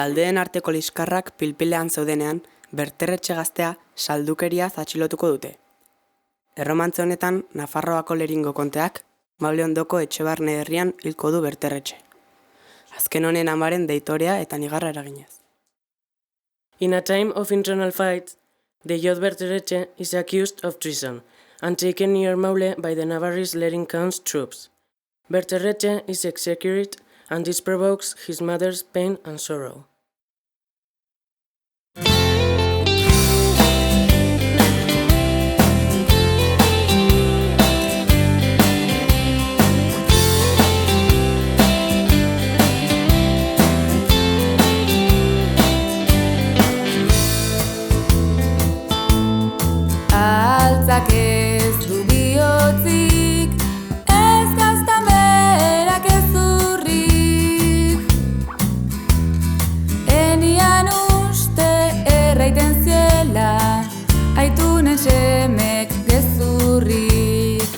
Taldeen arteko liskarrak pilpilean zeudenean, Berterretxe gaztea saldukeriaz atxilotuko dute. Erromantze honetan, Nafarroako Leringo konteak, Maule ondoko Etxebarne herrian hilko du Berterretxe. Azken honen amaren deitorea eta nigarra eraginez. In a time of internal fights, the Jod Berterretxe is accused of treason and taken near Maule by the Navarrese Lering Count's troops. Berterretxe is executed and this provokes his mother's pain and sorrow. Altzak ez du bihotzik, ez gaztan berak ez zurrik. Enian uste erraiten ziela, aitunen semek gezurrik.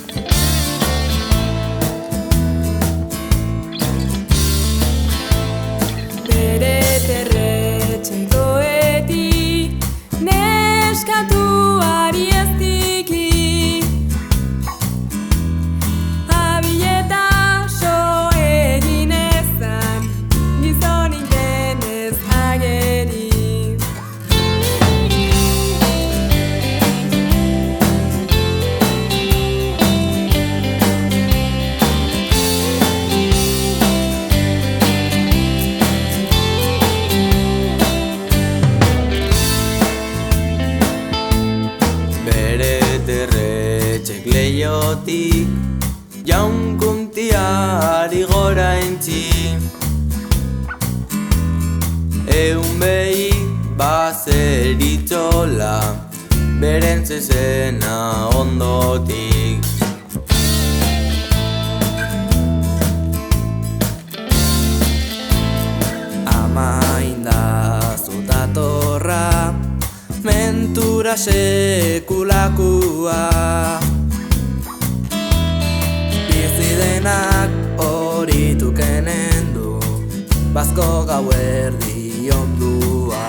Bere Berterretxekoetik neskatuari ez diki. Abileta so egin ezan, gizonik denez ageri. Berterretxek leiotik jaunkuntiari gora entzi. Eun behi bazeritxola beren zezena ondotik. Amainda zutatorra mentura sekulakua. Bizi denak horitukenen du, bazko gauerdi ondua.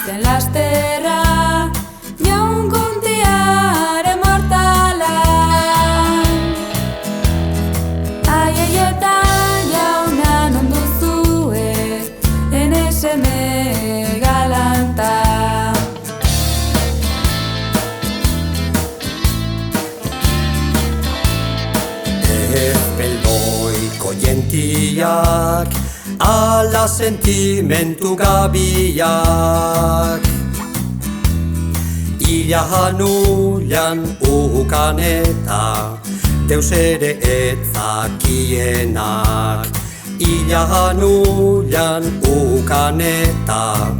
Zen lasterra, jaunkuntiaren mortala. Aieietan jaunan onduzue, eneseme galanta. Peldoiko jentiak, ala sentimentu gabiak. Ila hanulan ukan eta deus ere etzakienak. Ila hanulan ukan eta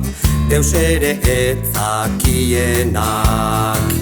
deus ere etzakienak.